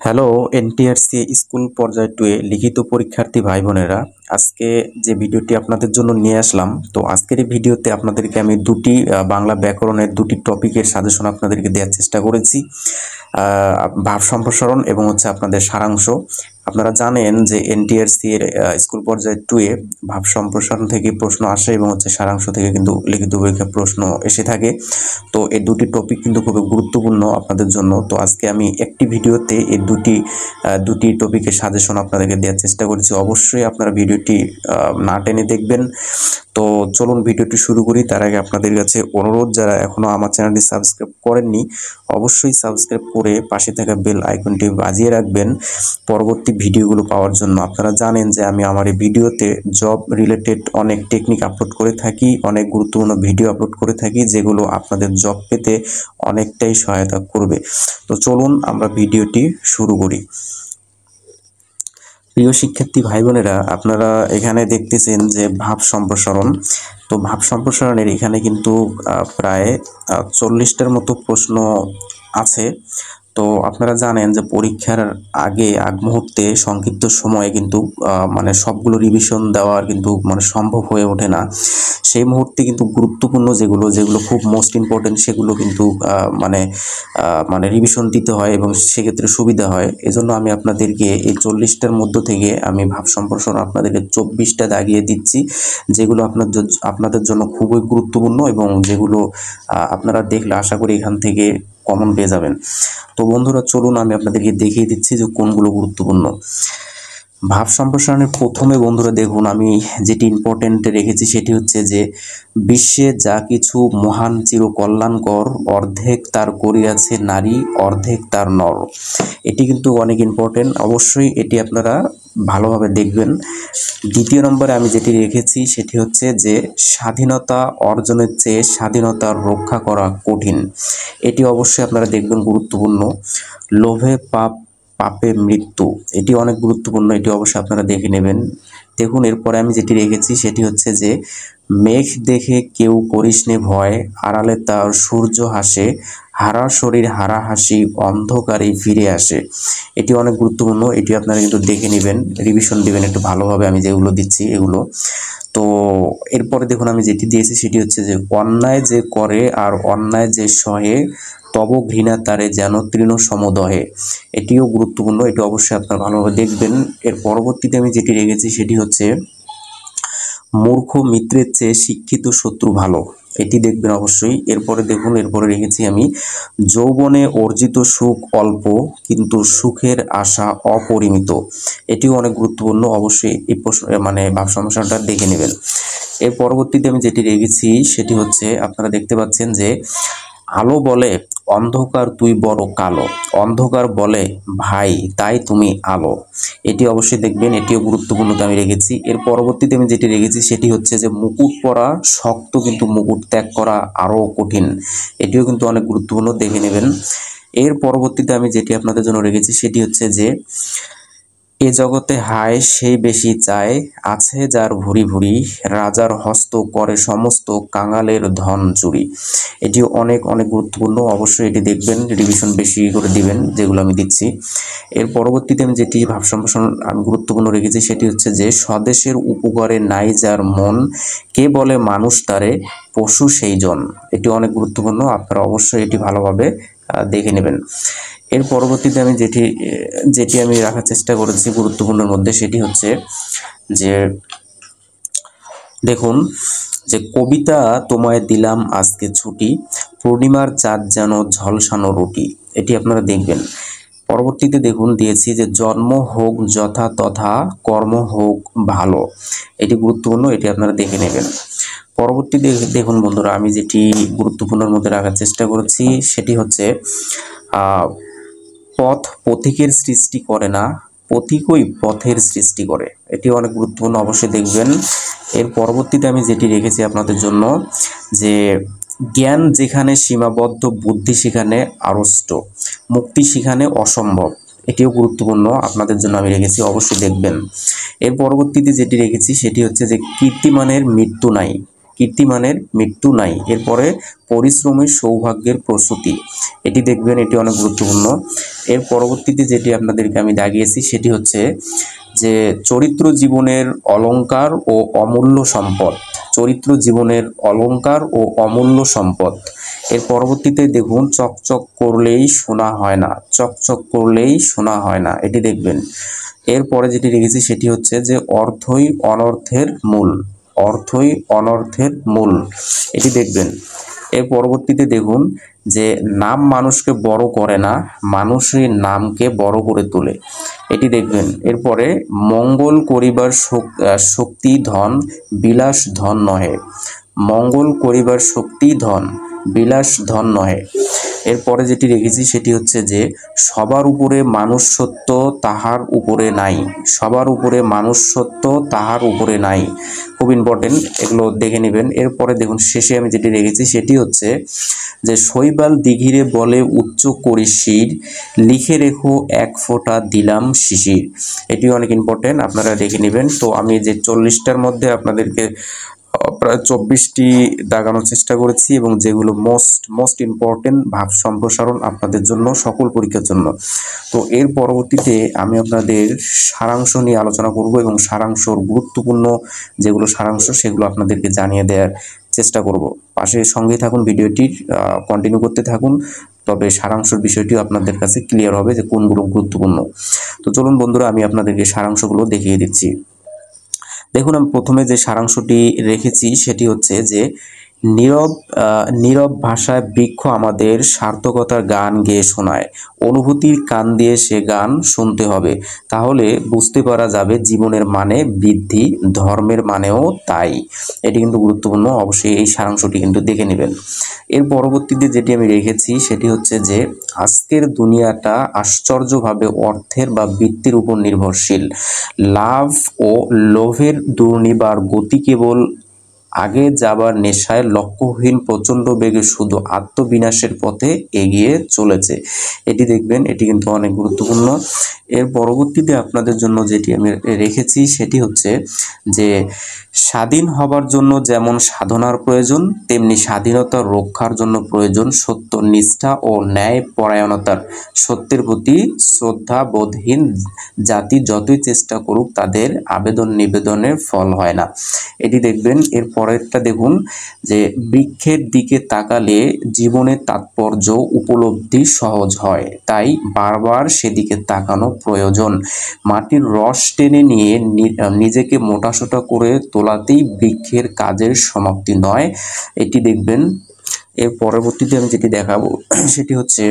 Hello NTRC school পর্যায় 2 এ লিখিত পরীক্ষার্থী ভাই বোনেরা, আজকে যে ভিডিওটি আপনাদের জন্য নিয়ে আসলাম, তো আজকের এই ভিডিওতে আপনাদেরকে আমি দুটি বাংলা ব্যাকরণের দুটি টপিকের সাজেশন আপনাদেরকে দেওয়ার চেষ্টা করেছি। ভাব সম্প্রসারণ এবং আপনাদের সারাংশ। আপনারা জানেন যে এনটিআরসি এর স্কুল পর্যায় 2 এ ভাব সম্প্রসারণ থেকে প্রশ্ন আসে এবং সারাংশ থেকে কিন্তু লিখিত পরীক্ষার প্রশ্ন এসে থাকে। তো এই দুটি টপিক কিন্তু খুবই গুরুত্বপূর্ণ আপনাদের জন্য। তো আজকে আমি একটি ভিডিওতে এই দুটি টপিকের সাজেশন আপনাদেরকে দেওয়ার চেষ্টা করেছি। অবশ্যই আপনারা ভিডিওটি না টেনে দেখবেন। তো চলুন ভিডিওটি শুরু করি। তার আগে আপনাদের কাছে অনুরোধ, যারা এখনো আমার চ্যানেলটি সাবস্ক্রাইব করেননি অবশ্যই সাবস্ক্রাইব করে পাশে থাকা বেল আইকনটি বাজিয়ে রাখবেন পরবর্তী ভিডিওগুলো পাওয়ার জন্য। আপনারা জানেন যে আমি আমার এই ভিডিওতে জব রিলেটেড অনেক টেকনিক আপলোড করে থাকি, অনেক গুরুত্বপূর্ণ ভিডিও আপলোড করে থাকি, যেগুলো আপনাদের জব পেতে অনেকটাই সহায়তা করবে। তো চলুন আমরা ভিডিওটি শুরু করি। প্রিয় শিক্ষার্থী ভাই বোনেরা, আপনারা এখানে দেখতেছেন যে ভাব সম্প্রসারণ। তো ভাব সম্প্রসারণের এখানে কিন্তু প্রায় 40টার মতো প্রশ্ন আছে। তো আপনারা জানেন যে পরীক্ষার আগ মুহূর্তে সংক্ষিপ্ত সময়ে কিন্তু মানে সবগুলো রিভিশন দেওয়ার কিন্তু সম্ভব হয়ে ওঠে না। সেই মুহূর্তে কিন্তু গুরুত্বপূর্ণ যেগুলো খুব মোস্ট ইম্পর্টেন্ট সেগুলো কিন্তু রিভিশন দিতে হয় এবং সেক্ষেত্রে সুবিধা হয়। এজন্য আমি আপনাদেরকে এই 40টার মধ্য থেকে আমি ভাব সম্প্রসারণ আপনাদেরকে 24টা দাগিয়ে দিচ্ছি, যেগুলো আপনাদের জন্য খুবই গুরুত্বপূর্ণ এবং যেগুলো আপনারা দেখলে আশা করি এখান থেকে কমন পেয়ে যাবেন। তো বন্ধুরা চলুন আমি আপনাদেরকে দেখিয়ে দিচ্ছি যে কোনগুলো গুরুত্বপূর্ণ। ভাব সম্প্রসারণের প্রথমে বন্ধুরা দেখুন, আমি যেটি ইম্পর্টেন্ট রেখেছি সেটি হচ্ছে যে বিশ্বে যা কিছু মহান চিরকল্যাণকর, অর্ধেক তার করিয়াছে নারী, অর্ধেক তার নর। এটি কিন্তু অনেক ইম্পর্টেন্ট, অবশ্যই এটি আপনারা ভালোভাবে দেখবেন। দ্বিতীয় নম্বরে আমি যেটি রেখেছি সেটি হচ্ছে যে স্বাধীনতা অর্জনের চেয়ে স্বাধীনতা রক্ষা করা কঠিন। এটি অবশ্যই আপনারা দেখবেন, গুরুত্বপূর্ণ। লোভে পাপ, পাপে মৃত্যু, এটি অনেক গুরুত্বপূর্ণ, এটি অবশ্যই আপনারা দেখে নেবেন। দেখুন এরপরে আমি যেটি রেখেছি সেটি হচ্ছে যে মেঘ দেখে কেউ করিস নে ভয়, আড়ালে তার সূর্য হাসে, হারা শরীর হারা হাসি, অন্ধকারে ফিরে আসে। এটি অনেক গুরুত্বপূর্ণ, এটি আপনারা কিন্তু দেখে নেবেন, রিভিশন দিবেন একটু ভালোভাবে আমি যেগুলো দিচ্ছি এগুলো। তো এরপরে দেখুন আমি যেটি দিয়েছি সেটি হচ্ছে যে অন্যায় যে করে আর অন্যায় যে সহে, তব ঘৃণা তারে যেন তৃণ সমদহে। এটিও গুরুত্বপূর্ণ, এটি অবশ্যই আপনারা ভালোভাবে দেখবেন। এর পরবর্তীতে আমি যেটি রেখেছি সেটি হচ্ছে মূর্খ মিত্রের চেয়ে শিক্ষিত শত্রু ভালো, এটি দেখবেন অবশ্যই। এরপরে দেখুন, এরপরে রেখেছি আমি যৌবনে অর্জিত সুখ অল্প, কিন্তু সুখের আশা অপরিমিত। এটিও অনেক গুরুত্বপূর্ণ, অবশ্যই এই প্রশ্ন ভাব সমস্যাটা দেখে নেবেন। এর পরবর্তীতে আমি যেটি রেখেছি সেটি হচ্ছে আপনারা দেখতে পাচ্ছেন যে আলো বলে অন্ধকার তুই বড় কালো, অন্ধকার বলে ভাই তাই তুমি আলো। এটি অবশ্যই দেখবেন, এটিও গুরুত্বপূর্ণ আমি রেখেছি। এর পরবর্তীতে আমি যেটি রেখেছি সেটি হচ্ছে যে মুকুট পরা শক্ত, কিন্তু মুকুট ত্যাগ করা আরও কঠিন। এটিও কিন্তু অনেক গুরুত্বপূর্ণ, দেখে নেবেন। এর পরবর্তীতে আমি যেটি আপনাদের জন্য রেখেছি সেটি হচ্ছে যে এ জগতে হায় সেই বেশি চায়, আছে যার ভুরি ভুরি, রাজার হস্ত করে সমস্ত কাঙালের ধন চুরি। এটিও অনেক গুরুত্বপূর্ণ, অবশ্যই এটি দেখবেন, রিভিশন বেশি করে দিবেন যেগুলো আমি দিচ্ছি। এর পরবর্তীতে আমি যেটি ভাব সম্প্রসারণ আমি গুরুত্বপূর্ণ রেখেছি সেটি হচ্ছে যে স্বদেশের উপকারে নাই যার মন, কে বলে মানুষ তারে পশু সেই জন। এটি অনেক গুরুত্বপূর্ণ, আপনারা অবশ্যই এটি ভালোভাবে দেখে নেবেন। এর পরবর্তীতে আমি যেটি আমি রাখার চেষ্টা করেছি গুরুত্বপূর্ণের মধ্যে সেটি হচ্ছে যে দেখুন যে কবিতা তোমায় দিলাম আজকে ছুটি, পূর্ণিমার চাঁদ যেন ঝলসানো রুটি। এটি আপনারা দেখবেন। পরবর্তীতে দেখুন দিয়েছি যে জন্ম হোক যথা তথা, কর্ম হোক ভালো। এটি গুরুত্বপূর্ণ, এটি আপনারা দেখে নেবেন। পরবর্তীতে দেখুন বন্ধুরা, আমি যেটি গুরুত্বপূর্ণের মধ্যে রাখার চেষ্টা করেছি সেটি হচ্ছে পথ পথিকের সৃষ্টি করে না, পথিকই পথের সৃষ্টি করে। এটি অনেক গুরুত্বপূর্ণ, অবশ্যই দেখবেন। এর পরবর্তীতে আমি যেটি রেখেছি আপনাদের জন্য যে জ্ঞান যেখানে সীমাবদ্ধ, বুদ্ধি সেখানে আড়ষ্ট, মুক্তি সেখানে অসম্ভব। এটিও গুরুত্বপূর্ণ আপনাদের জন্য আমি রেখেছি, অবশ্যই দেখবেন। এর পরবর্তীতে যেটি রেখেছি সেটি হচ্ছে যে কীর্তিমানের মৃত্যু নাই, কীর্তিমানের মৃত্যু নাই। এরপরে পরিশ্রমের সৌভাগ্যের প্রসূতি, এটি দেখবেন, এটি অনেক গুরুত্বপূর্ণ। এর পরবর্তীতে যেটি আপনাদেরকে আমি দাগিয়েছি সেটি হচ্ছে যে চরিত্র জীবনের অলংকার ও অমূল্য সম্পদ। চরিত্র জীবনের অলংকার ও অমূল্য সম্পদ। এর পরবর্তীতে দেখুন, চকচক করলেই সোনা হয় না, চকচক করলেই সোনা হয় না, এটি দেখবেন। এরপরে যেটি রেখেছি সেটি হচ্ছে যে অর্থই অনর্থের মূল, অর্থই অনর্থের মূল, এটি দেখবেন। এর পরবর্তীতে দেখুন যে নাম মানুষকে বড় করে না, মানুষই নামকে বড় করে তোলে, এটি দেখবেন। এরপরে মঙ্গল করিবার শক্তি ধন, বিলাস ধন নহে, মঙ্গল করিবার শক্তি ধন, বিলাস ধন নহে। এরপরে যেটি রেখেছি সেটি হচ্ছে যে সবার উপরে মানুষ সত্য, তাহার উপরে নাই, সবার উপরে মানুষ সত্য, তাহার উপরে নাই, খুব ইম্পর্টেন্ট, এগুলো দেখে নেবেন। এরপরে দেখুন শেষে আমি যেটি রেখেছি সেটি হচ্ছে যে শৈবাল দিঘিরে বলে উচ্চ করি শির, লিখে রেখো এক ফোঁটা দিলাম শিশির, এটি অনেক ইম্পর্টেন্ট, আপনারা দেখে নেবেন। তো আমি যে 40টার মধ্যে আপনাদেরকে প্রায় 24টি দাগানোর চেষ্টা করেছি, এবং যেগুলো মোস্ট ইম্পর্টেন্ট ভাব সম্প্রসারণ আপনাদের জন্য, সকল পরীক্ষার জন্য। তো এর পরবর্তীতে আমি আপনাদের সারাংশ নিয়ে আলোচনা করব, এবং সারাংশর গুরুত্বপূর্ণ যেগুলো সারাংশ সেগুলো আপনাদেরকে জানিয়ে দেওয়ার চেষ্টা করব। পাশে সঙ্গে থাকুন, ভিডিওটির কন্টিনিউ করতে থাকুন, তবে সারাংশের বিষয়টিও আপনাদের কাছে ক্লিয়ার হবে যে কোনগুলো গুরুত্বপূর্ণ। তো চলুন বন্ধুরা, আমি আপনাদেরকে সারাংশগুলো দেখিয়ে দিচ্ছি। দেখুন, আমি প্রথমে যে সারাংশটি রেখেছি সেটি হচ্ছে যে নীরব ভাষায় বৃক্ষ আমাদের সার্থকতার গান গেয়ে শোনায়, অনুভূতির কান দিয়ে সে গান শুনতে হবে, তাহলে বুঝতে পারা যাবে জীবনের মানে বৃদ্ধি, ধর্মের মানেও তাই। এটি কিন্তু গুরুত্বপূর্ণ, অবশ্যই এই সারাংশটি কিন্তু দেখে নেবেন। এর পরবর্তীতে যেটি আমি রেখেছি সেটি হচ্ছে যে আজকের দুনিয়াটা আশ্চর্যভাবে অর্থের বা বৃত্তির উপর নির্ভরশীল, লাভ ও লোভের দুর্নিবার গতি কেবল আগে যাবার নেশায় লক্ষ্যহীন প্রচণ্ড বেগে শুধু আত্মবিনাশের পথে এগিয়ে চলেছে, এটি দেখবেন, এটি কিন্তু অনেক গুরুত্বপূর্ণ। এর পরবর্তীতে আপনাদের জন্য যেটি আমি রেখেছি সেটি হচ্ছে যে স্বাধীন হবার জন্য যেমন সাধনার প্রয়োজন, তেমনি স্বাধীনতা রক্ষার জন্য প্রয়োজন সত্য নিষ্ঠা ও ন্যায় পরায়ণতার। সত্যের প্রতি শ্রদ্ধা বোধহীন জাতি যতই চেষ্টা করুক তাদের আবেদন নিবেদনের ফল হয় না, এটি দেখবেন। এর পরেরটা দেখুন যে বৃক্ষের দিকে তাকালে জীবনের তাৎপর্য উপলব্ধি সহজ হয়, তাই বারবার সেদিকে তাকানো প্রয়োজন। মাটির রস টেনে নিয়ে নিজেকে মোটাসোটা করে তোলাতেই বৃক্ষের কাজের সমাপ্তি নয়, এটি দেখবেন। এর পরবর্তীতে আমি যেটি দেখাবো সেটি হচ্ছে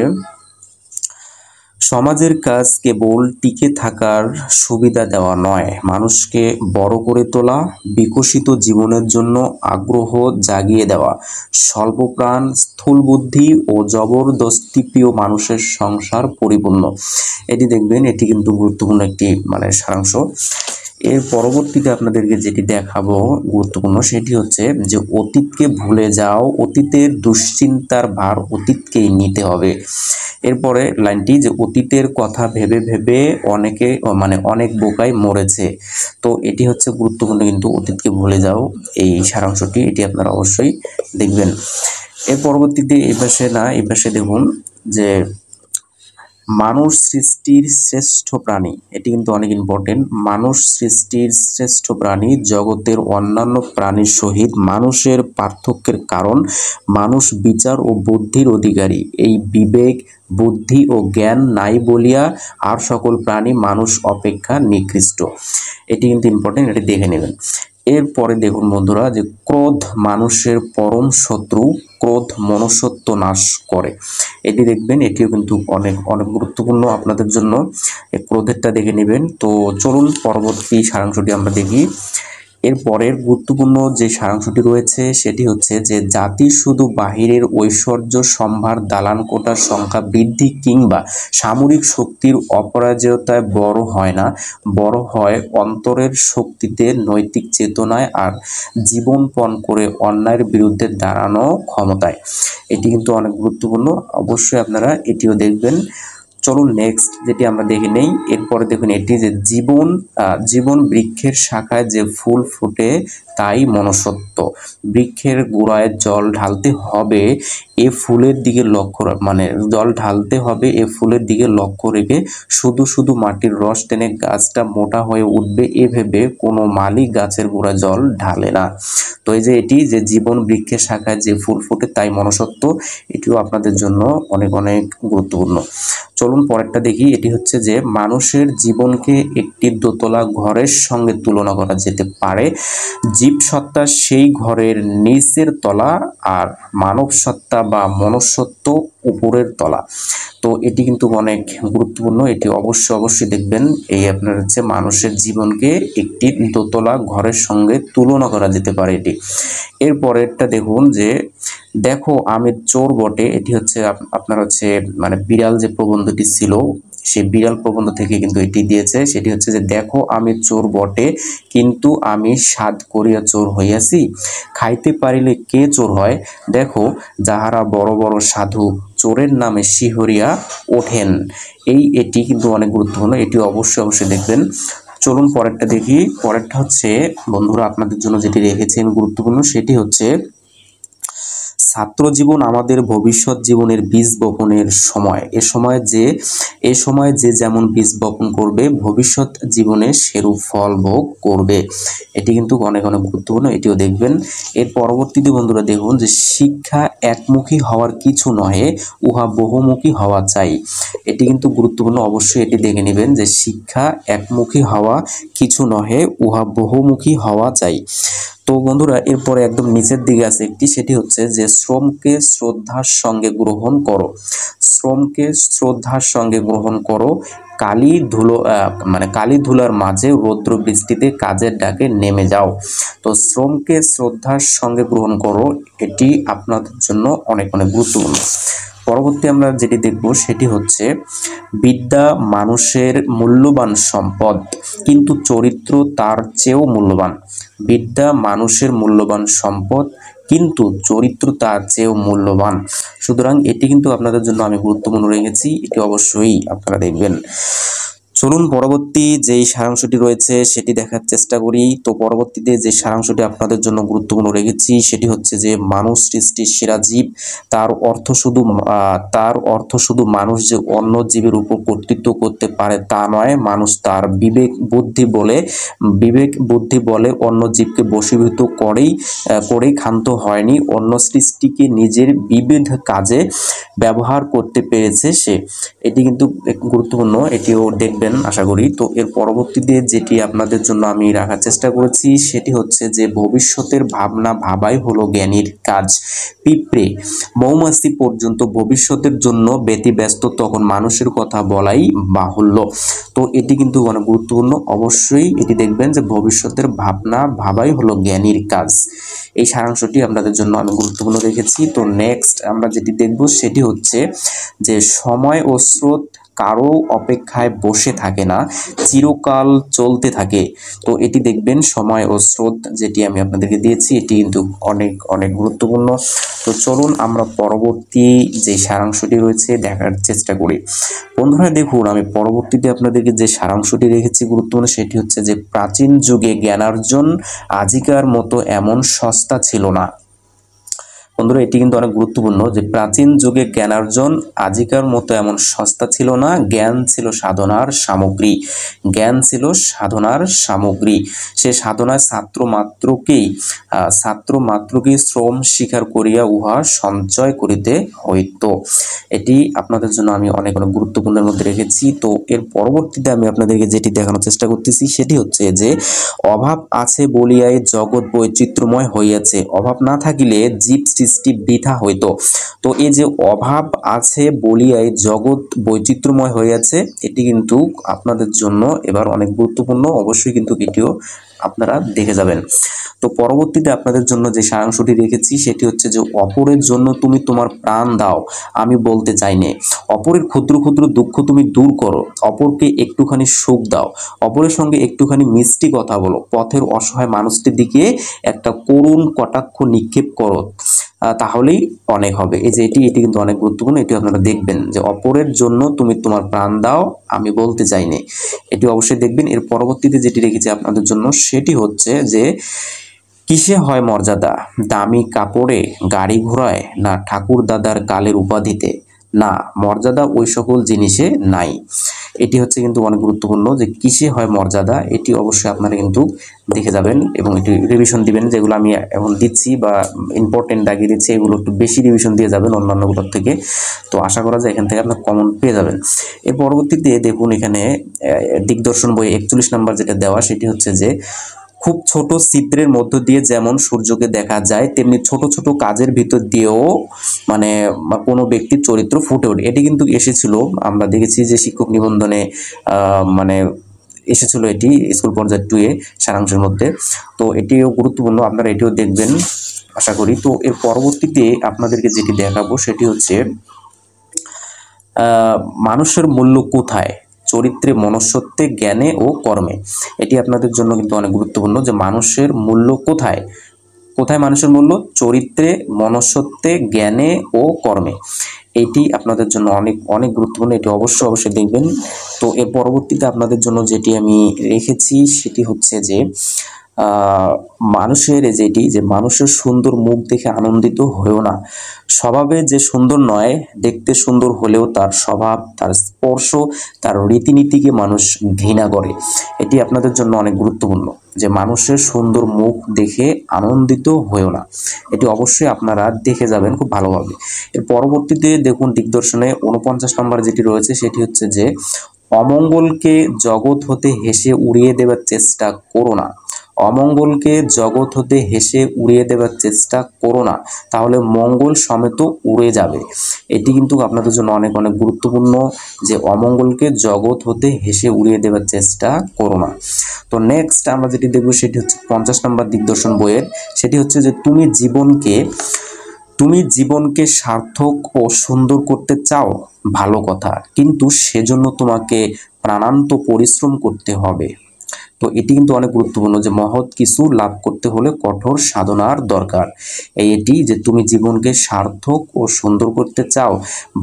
সমাজের কাজ কেবল টিকে থাকার সুবিধা দেওয়া নয়, মানুষকে বড় করে তোলা, বিকশিত জীবনের জন্য আগ্রহ জাগিয়ে দেওয়া। স্বল্পপ্রাণ, স্থূল বুদ্ধি ও জবরদস্তিপ্রিয় মানুষের সংসার পরিপূর্ণ, এটি দেখবেন, এটি কিন্তু গুরুত্বপূর্ণ একটি সারাংশ। এর পরবর্তীতে আপনাদেরকে যেটি দেখাবো গুরুত্বপূর্ণ সেটি হচ্ছে যে অতীতকে ভুলে যাও, অতীতের দুশ্চিন্তার ভার অতীতকেই নিতে হবে। এরপরে লাইনটি যে অতীতের কথা ভেবে ভেবে অনেক বোকাই মরেছে, তো এটি হচ্ছে গুরুত্বপূর্ণ, কিন্তু অতীতকে ভুলে যাও এই সারাংশটি, এটি আপনারা অবশ্যই দেখবেন। এর পরবর্তীতে এই পাশে দেখুন যে মানুষ সৃষ্টির শ্রেষ্ঠ প্রাণী, এটি কিন্তু অনেক ইম্পর্টেন্ট। মানুষ সৃষ্টির শ্রেষ্ঠ প্রাণী, জগতের অন্যান্য প্রাণীর সহিত মানুষের পার্থক্যের কারণ মানুষ বিচার ও বুদ্ধির অধিকারী, এই বিবেক বুদ্ধি ও জ্ঞান নাই বলিয়া আর সকল প্রাণী মানুষ অপেক্ষা নিকৃষ্ট, এটি কিন্তু ইম্পর্টেন্ট, এটি দেখে নেবেন। এরপরে দেখুন বন্ধুরা যে ক্রোধ মানুষের পরম শত্রু, ক্রোধ মনুষ্যত্ব নাশ করে, এটি দেখবেন, এটিও কিন্তু অনেক গুরুত্বপূর্ণ আপনাদের জন্য, ক্রোধেরটা দেখে নেবেন। তো চলুন পরবর্তী সারাংশটি আমরা দেখি। এর পরের গুরুত্বপূর্ণ যে সারাংশটি রয়েছে সেটি হচ্ছে যে জাতি শুধু বাহিরের ঐশ্বর্য সম্ভার দালান কোটার সংখ্যা বৃদ্ধি কিংবা সামরিক শক্তির অপরাজয়তায় বড় হয় না, বড় হয় অন্তরের শক্তিতে, নৈতিক চেতনায় আর জীবনপণ করে অন্যায়ের বিরুদ্ধে দাঁড়ানো ক্ষমতায়, এটি কিন্তু অনেক গুরুত্বপূর্ণ, অবশ্যই আপনারা এটিও দেখবেন। চলুন নেক্সট যেটি আমরা দেখে নেই। এরপরে দেখুন এটি যে জীবন বৃক্ষের শাখায় যে ফুল ফুটে তাই মনুষ্যত্ব। বৃক্ষের গোড়ায় জল ঢালতে হবে এ ফুলের দিকে জল ঢালতে হবে এ ফুলের দিকে লক্ষ্য রেখে শুধু শুধু মাটির রস টেনে গাছটা মোটা হয়ে উঠবে এ ভেবে কোনো মালি গাছের গোড়ায় জল ঢালে না। তো এই যে এটি যে জীবন বৃক্ষের শাখায় যে ফুল ফোটে তাই মনুষ্যত্ব, এটিও আপনাদের জন্য অনেক অনেক গুরুত্বপূর্ণ। চলুন পরেরটা দেখি। এটি হচ্ছে যে মানুষের জীবনকে একটি দোতলা ঘরের সঙ্গে তুলনা করা যেতে পারে। জীবসত্তা সেই ঘরের নিচের তলা আর মানব সত্তা বা মনুষ্যত্ব উপরের তলা। তো এটি কিন্তু অনেক গুরুত্বপূর্ণ, এটি অবশ্যই দেখবেন। এই আপনার হচ্ছে মানুষের জীবনকে একটি দোতলা ঘরের সঙ্গে তুলনা করা যেতে পারে এটি। এরপরেরটা দেখুন যে দেখো আমি চোর বটে। এটি হচ্ছে আপনার হচ্ছে মানে বিড়াল যে প্রবন্ধটি ছিল সেই বিড়াল প্রবন্ধ থেকে কিন্তু এটি দিয়েছে। সেটি হচ্ছে যে দেখো আমি চোর বটে কিন্তু আমি সাধ করিয়া চোর হইয়াছি। খাইতে পারিলে কে চোর হয়, দেখো যাহারা বড় বড় সাধু চোরের নামে শিহরিয়া ওঠেন। এটি কিন্তু অনেক গুরুত্বপূর্ণ, এটি অবশ্যই দেখবেন। চলুন পরেরটা দেখি। পরেরটা হচ্ছে বন্ধুরা আপনাদের জন্য যেটি রেখেছেন গুরুত্বপূর্ণ, সেটি হচ্ছে ছাত্র জীবন আমাদের ভবিষ্যৎ জীবনের বীজ বপনের সময়। এ সময় যে যেমন বীজ বপন করবে ভবিষ্যৎ জীবনে সেরূপ ফল ভোগ করবে। এটি কিন্তু অনেক গুরুত্বপূর্ণ, এটিও দেখবেন। এর পরবর্তীতে বন্ধুরা দেখুন যে শিক্ষা একমুখী হওয়ার কিছু নহে, উহা বহুমুখী হওয়া চাই। এটি কিন্তু গুরুত্বপূর্ণ, অবশ্যই এটি দেখে নেবেন যে শিক্ষা একমুখী হওয়া কিছু নহে, উহা বহুমুখী হওয়া চাই। তো বন্ধুরা এরপরে একদম নিচের দিকে আছে একটি, সেটি হচ্ছে যে শ্রমকে শ্রদ্ধার সঙ্গে গ্রহণ করো। শ্রমকে শ্রদ্ধার সঙ্গে গ্রহণ করো, কালি ধুলার মাঝে রৌদ্র বৃষ্টিতে কাজের ডাকে নেমে যাও। তো শ্রমকে শ্রদ্ধার সঙ্গে গ্রহণ করো, এটি আপনাদের জন্য অনেক গুরুত্বপূর্ণ। পরবর্তী আমরা যেটি দেখব সেটি হচ্ছে বিদ্যা মানুষের মূল্যবান সম্পদ কিন্তু চরিত্র তার চেয়েও মূল্যবান। বিদ্যা মানুষের মূল্যবান সম্পদ কিন্তু চরিত্র তার চেয়েও মূল্যবান। সুতরাং এটি কিন্তু আপনাদের জন্য আমি গুরুত্বপূর্ণ রেখেছি, এটি অবশ্যই আপনারা দেখবেন। চলুন পরবর্তী যেই সারাংশটি রয়েছে সেটি দেখার চেষ্টা করি। তো পরবর্তীতে যে সারাংশটি আপনাদের জন্য গুরুত্বপূর্ণ রেখেছি সেটি হচ্ছে যে মানুষ সৃষ্টির সেরা জীব। তার অর্থ শুধু মানুষ যে অন্য জীবের উপর কর্তৃত্ব করতে পারে তা নয়, মানুষ তার বিবেক বুদ্ধি বলে অন্য জীবকে বশীভূত করেই ক্ষান্ত হয়নি, অন্য সৃষ্টিকে নিজের বিবিধ কাজে ব্যবহার করতে পেরেছে সে। এটি কিন্তু গুরুত্বপূর্ণ, এটিও দেখবেন আশা করি। তো এর পরবর্তীতে যেটি আপনাদের জন্য আমি রাখার চেষ্টা করেছি সেটি হচ্ছে যে ভবিষ্যতের ভাবনা ভাবাই হলো জ্ঞানীর কাজ। পিঁপড়ে মৌমাছি পর্যন্ত ভবিষ্যতের জন্য ব্যতিব্যস্ত, তখন মানুষের কথা বলাই বাহুল্য। তো এটি কিন্তু অনেক গুরুত্বপূর্ণ, অবশ্যই এটি দেখবেন যে ভবিষ্যতের ভাবনা ভাবাই হলো জ্ঞানীর কাজ। এই সারাংশটি আপনাদের জন্য আমি গুরুত্বপূর্ণ রেখেছি। তো নেক্সট আমরা যেটি দেখব সেটি হচ্ছে যে সময় ও স্রোত কারো অপেক্ষায় বসে থাকে না, চিরকাল চলতে থাকে। তো এটি দেখবেন সময় ও স্রোত যেটি আমি আপনাদেরকে দিয়েছি এটি কিন্তু অনেক গুরুত্বপূর্ণ। তো চলুন আমরা পরবর্তী যে সারাংশটি রয়েছে দেখার চেষ্টা করি। বন্ধুরা দেখুন আমি পরবর্তীতে আপনাদেরকে যে সারাংশটি রেখেছি গুরুত্বপূর্ণ সেটি হচ্ছে যে প্রাচীন যুগে জ্ঞানার্জন আজিকার মতো এমন সস্তা ছিল না। বন্ধুরা এটি কিন্তু অনেক গুরুত্বপূর্ণ যে প্রাচীন যুগে জ্ঞানার্জন আজিকার মতো এমন সস্তা ছিল না। জ্ঞান ছিল সাধনার সামগ্রী। সে সাধনায় ছাত্র মাত্রকেই শ্রম স্বীকার করিয়া উহা সঞ্চয় করিতে হইত। এটি আপনাদের জন্য আমি অনেক গুরুত্বপূর্ণের মধ্যে রেখেছি। তো এর পরবর্তীতে আমি আপনাদেরকে যেটি দেখানোর চেষ্টা করতেছি সেটি হচ্ছে যে অভাব আছে বলিয়াই জগৎ বৈচিত্র্যময় হইয়াছে, অভাব না থাকিলে জীব সৃষ্টি বৃথা হইত। তো এই যে অভাব আছে বলিয়াই জগৎ বৈচিত্র্যময় হইয়াছে, এটি কিন্তু আপনাদের জন্য এবার অনেক গুরুত্বপূর্ণ, অবশ্যই কিন্তু এটিও আপনারা দেখে যাবেন। তো পরবর্তীতে আপনাদের জন্য যে সারাংশটি রেখেছি সেটি হচ্ছে যে অপরের জন্য তুমি তোমার প্রাণ দাও আমি বলতে চাইনি, অপরের ক্ষুদ্র ক্ষুদ্র দুঃখ তুমি দূর করো, অপরকে একটুখানি সুখ দাও, অপরের সঙ্গে একটুখানি মিষ্টি কথা বলো, পথের অসহায় মানুষটির দিকে একটা করুণ কটাক্ষ নিক্ষেপ করো, তাহলেই অনেক হবে। এই যে এটি কিন্তু অনেক গুরুত্বপূর্ণ, এটি আপনারা দেখবেন যে অপরের জন্য তুমি তোমার প্রাণ দাও আমি বলতে চাইনি, এটি অবশ্যই দেখবেন। এর পরবর্তীতে যেটি রেখেছি আপনাদের জন্য সেটি হচ্ছে যে কিসে হয় মর্যাদা, দামি কাপড়ে, গাড়ি ঘোড়ায়, না ঠাকুর দাদার কালের উপাধিতে, না মর্যাদা ওই সকল জিনিসে নাই। এটি হচ্ছে কিন্তু অনেক গুরুত্বপূর্ণ যে কিসে হয় মর্যাদা, এটি অবশ্যই আপনারা কিন্তু দেখে যাবেন এবং এটি রিভিশন দিবেন, যেগুলো আমি এখন দিচ্ছি বা ইম্পর্টেন্ট দাগিয়ে দিচ্ছি এগুলো একটু বেশি রিভিশন দিয়ে যাবেন অন্যান্যগুলোর থেকে। তো আশা করা যায় এখান থেকে আপনার কমন পেয়ে যাবেন। এর পরবর্তীতে দেখুন এখানে দিগদর্শন বই 41 নম্বর যেটা দেওয়া সেটি হচ্ছে যে খুব ছোট ছিদ্রের মধ্য দিয়ে যেমন সূর্যকে দেখা যায় তেমনি ছোট ছোট কাজের ভিতর দিয়েও মানে কোনো ব্যক্তির চরিত্র ফুটে ওঠে। এটি কিন্তু এসেছিল, আমরা দেখেছি যে শিক্ষক নিবন্ধনে মানে এসেছিল এটি স্কুল পর্যায়ে 2 এ সারাংশের মধ্যে। তো এটিও গুরুত্বপূর্ণ, আপনারা এটিও দেখবেন আশা করি। তো এর পরবর্তীতে আপনাদেরকে যেটি দেখাবো সেটি হচ্ছে মানুষের মূল্য কোথায়, চরিত্রে, মনুষ্যত্বে, জ্ঞানে ও কর্মে। এটি আপনাদের জন্য কিন্তু অনেক গুরুত্বপূর্ণ যে মানুষের মূল্য কোথায়, কোথায় মানুষের মূল্য, চরিত্রে, মনুষ্যত্বে, জ্ঞানে ও কর্মে। এটি আপনাদের জন্য অনেক অনেক গুরুত্বপূর্ণ, এটি অবশ্যই দেখবেন। তো এর পরবর্তীতে আপনাদের জন্য যেটি আমি রেখেছি সেটি হচ্ছে যে মানুষের যেটি যে মানুষের সুন্দর মুখ দেখে আনন্দিত হয়েও না, স্বভাবে যে সুন্দর নয়, দেখতে সুন্দর হলেও তার স্বভাব, তার স্পর্শ, তার রীতিনীতিকে মানুষ ঘৃণা করে। এটি আপনাদের জন্য অনেক গুরুত্বপূর্ণ যে মানুষের সুন্দর মুখ দেখে আনন্দিত হয়েও না, এটি অবশ্যই আপনারা দেখে যাবেন খুব ভালোভাবে। এর পরবর্তীতে দেখুন দিগদর্শনে 49 নম্বর যেটি রয়েছে সেটি হচ্ছে যে অমঙ্গলকে জগৎ হতে হেসে উড়িয়ে দেওয়ার চেষ্টা করো না, অমঙ্গলকে জগৎ হতে হেসে উড়িয়ে দেওয়ার চেষ্টা করো না, তাহলে মঙ্গল সমেত উড়ে যাবে। এটি কিন্তু আপনাদের জন্য অনেক অনেক গুরুত্বপূর্ণ যে অমঙ্গলকে জগৎ হতে হেসে উড়িয়ে দেওয়ার চেষ্টা করো না। তো নেক্সট আমরা যেটি দেখব সেটি হচ্ছে 50 নম্বর দিগদর্শন বইয়ের, সেটি হচ্ছে যে তুমি জীবনকে সার্থক ও সুন্দর করতে চাও, ভালো কথা, কিন্তু সেজন্য তোমাকে প্রাণান্ত পরিশ্রম করতে হবে। তো এটি কিন্তু অনেক গুরুত্বপূর্ণ যে মহৎ কিছু লাভ করতে হলে কঠোর সাধনার দরকার। এটি যে তুমি জীবনকে সার্থক ও সুন্দর করতে চাও,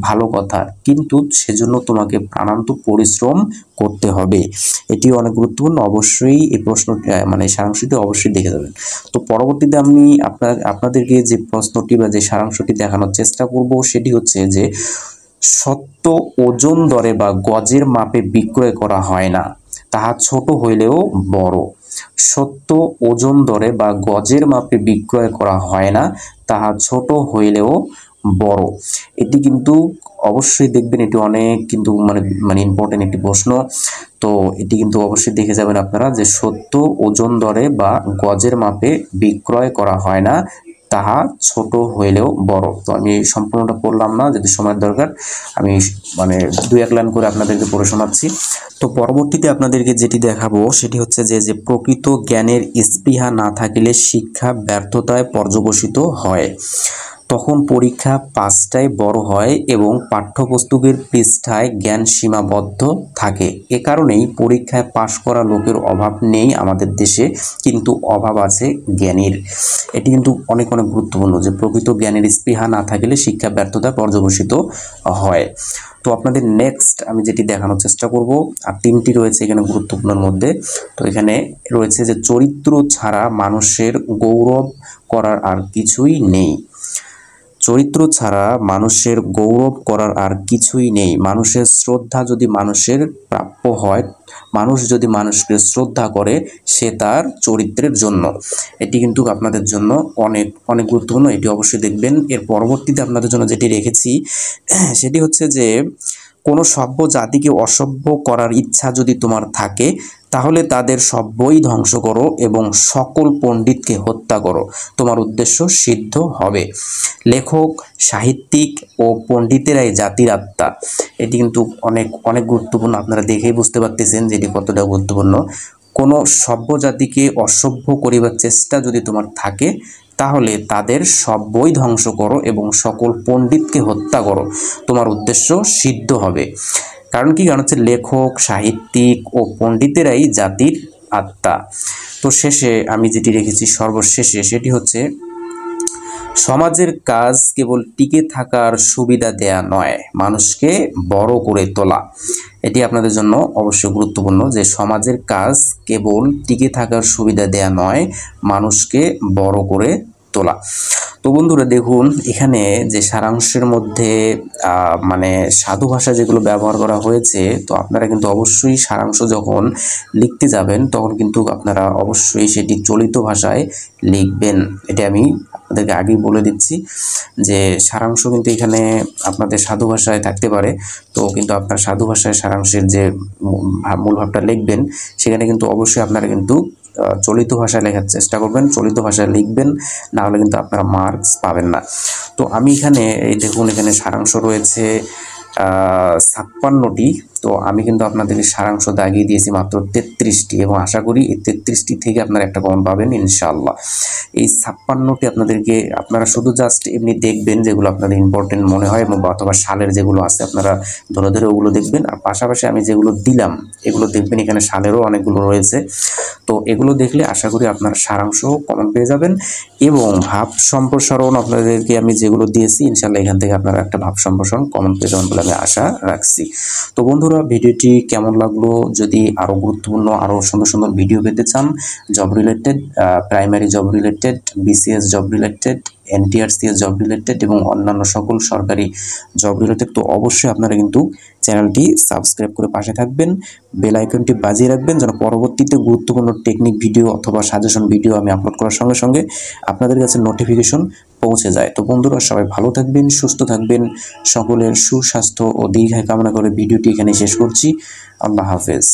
ভালো কথা, কিন্তু সেজন্য তোমাকে প্রাণান্ত পরিশ্রম করতে হবে। এটি অনেক গুরুত্বপূর্ণ, অবশ্যই এই প্রশ্নটি মানে সারাংশটি অবশ্যই দেখে যাবেন। তো পরবর্তীতে আমি আপনাদেরকে যে প্রশ্নটি বা যে সারাংশটি দেখানোর চেষ্টা করব সেটি হচ্ছে যে সত্য ওজন দরে বা গজের মাপে বিক্রয় করা হয় না, তাহা ছোট হইলেও বড়। সত্য ওজন দরে বা গজের মাপে বিক্রয় করা হয় না, তাহা ছোট হইলেও বড়। এটি কিন্তু অবশ্যই দেখবেন, এটি অনেক কিন্তু মানে ইম্পর্টেন্ট একটি প্রশ্ন। তো এটি কিন্তু অবশ্যই দেখে যাবেন আপনারা যে সত্য ওজন দরে বা গজের মাপে বিক্রয় করা হয় না, তাহা ছোট হইলেও বড়। তো আমি সম্পূর্ণটা পড়লাম না, যদি সময়ের দরকার আমি মানে 2-1 লাইন করে আপনাদেরকে পড়ে শোনাচ্ছি। তো পরবর্তীতে আপনাদেরকে যেটি দেখাবো সেটি হচ্ছে যে প্রকৃত জ্ঞানের স্পৃহা না থাকিলে শিক্ষা ব্যর্থতায় পর্যবসিত হয়, তখন পরীক্ষা 5টায় বড় হয় এবং পাঠ্যপুস্তকের পৃষ্ঠায় জ্ঞান সীমাবদ্ধ থাকে। এ কারণেই পরীক্ষায় পাশ করা লোকের অভাব নেই আমাদের দেশে, কিন্তু অভাব আছে জ্ঞানীর। এটি কিন্তু অনেক অনেক গুরুত্বপূর্ণ যে প্রকৃত জ্ঞানের স্পৃহা না থাকলে শিক্ষা ব্যর্থতায় পর্যবসিত হয়। তো আপনাদের নেক্সট আমি যেটি দেখানোর চেষ্টা করব, আর 3টি রয়েছে এখানে গুরুত্বপূর্ণের মধ্যে। তো এখানে রয়েছে যে চরিত্র ছাড়া মানুষের গৌরব করার আর কিছুই নেই, চরিত্র ছাড়া মানুষের গৌরব করার আর কিছুই নেই। মানুষের শ্রদ্ধা যদি মানুষের প্রাপ্য হয়, মানুষ যদি মানুষকে শ্রদ্ধা করে সে তার চরিত্রের জন্য। এটি কিন্তু আপনাদের জন্য অনেক অনেক গুরুত্বপূর্ণ, এটি অবশ্যই দেখবেন। এর পরবর্তীতে আপনাদের জন্য যেটি রেখেছি সেটি হচ্ছে যে কোনো সভ্য জাতিকে অসভ্য করার ইচ্ছা যদি তোমার থাকে তাহলে তাদের সভ্যই ধ্বংস করো এবং সকল পণ্ডিতকে হত্যা করো, তোমার উদ্দেশ্য সিদ্ধ হবে। লেখক, সাহিত্যিক ও পণ্ডিতেরাই জাতির আত্মা। এটি কিন্তু অনেক অনেক গুরুত্বপূর্ণ, আপনারা দেখেই বুঝতে পারতেছেন যে এটি কতটা গুরুত্বপূর্ণ। কোনো সভ্য জাতিকে অসভ্য করিবার চেষ্টা যদি তোমার থাকে, তাহলে তাদের সভ্যই ধ্বংস করো এবং সকল পণ্ডিতকে হত্যা করো, তোমার উদ্দেশ্য সিদ্ধ হবে। কারণ কি, কারণ হচ্ছে লেখক, সাহিত্যিক ও পণ্ডিতেরাই জাতির আত্মা। তো শেষে আমি যেটি রেখেছি সর্বশেষে, সেটি হচ্ছে সমাজের কাজ কেবল টিকে থাকার সুবিধা দেয়া নয়, মানুষকে বড় করে তোলা। এটি আপনাদের জন্য অবশ্যই গুরুত্বপূর্ণ যে সমাজের কাজ কেবল টিকে থাকার সুবিধা দেয়া নয়, মানুষকে বড় করে তোলা। তো বন্ধুরা দেখুন, এখানে যে সারাংশের মধ্যে মানে সাধু ভাষা যেগুলো ব্যবহার করা হয়েছে, তো আপনারা কিন্তু অবশ্যই সারাংশ যখন লিখতে যাবেন তখন কিন্তু আপনারা অবশ্যই সেটি চলিত ভাষায় লিখবেন। এটা আমি আপনাদেরকে আগেই বলে দিচ্ছি যে সারাংশ কিন্তু এখানে আপনাদের সাধু ভাষায় থাকতে পারে। তো কিন্তু আপনার সাধু ভাষায় সারাংশের যে মূল ভাবটা লিখবেন, সেখানে কিন্তু অবশ্যই আপনারা কিন্তু চলিত ভাষায় লেখার চেষ্টা করবেন, চলিত ভাষায় লিখবেন, না হলে কিন্তু আপনারা মার্কস পাবেন না। তো আমি এখানে এই দেখুন, এখানে সারাংশ রয়েছে 56টি। তো আমি কিন্তু আপনাদেরকে সারাংশ দাগিয়ে দিয়েছি মাত্র 33টি, এবং আশা করি এই 33টি থেকে আপনারা একটা কমন পাবেন ইনশাআল্লাহ। এই 56টি আপনারা শুধু জাস্ট এমনি দেখবেন যেগুলো আপনাদের ইম্পর্টেন্ট মনে হয়, এবং অথবা সালের যেগুলো আছে আপনারা ধরে ধরে ওগুলো দেখবেন। আর পাশাপাশি আমি যেগুলো দিলাম এগুলো দেখবেন, এখানে সালেরও অনেকগুলো রয়েছে। তো এগুলো দেখলে আশা করি আপনারা সারাংশ কমন পেয়ে যাবেন। এবং ভাব সম্প্রসারণ আপনাদেরকে আমি যেগুলো দিয়েছি, ইনশাআল্লাহ এখান থেকে আপনারা একটা ভাব সম্প্রসারণ কমন পেয়ে যাবেন বলে আমি আশা রাখছি। তো বন্ধুরা, ভিডিওটি কেমন লাগলো? যদি আরও গুরুত্বপূর্ণ আরও সুন্দর সুন্দর ভিডিও পেতে চান, job related, primary job related, BCS job related, NTRCS job related এবং অন্যান্য সকল সরকারি জব রিলেটেড, তো অবশ্যই আপনারা কিন্তু চ্যানেলটি সাবস্ক্রাইব করে পাশে থাকবেন, বেল আইকনটি বাজিয়ে রাখবেন, যেন পরবর্তীতে গুরুত্বপূর্ণ টেকনিক ভিডিও অথবা সাজেশন ভিডিও আমি আপলোড করার সঙ্গে সঙ্গে আপনাদের কাছে নোটিফিকেশন পৌঁছে যায়। তো বন্ধুরা, সবাই ভালো থাকবেন, সুস্থ থাকবেন, সকলের সুস্বাস্থ্য ও দীর্ঘায়ু কামনা করে ভিডিওটি এখানে শেষ করছি। আল্লাহ হাফেজ।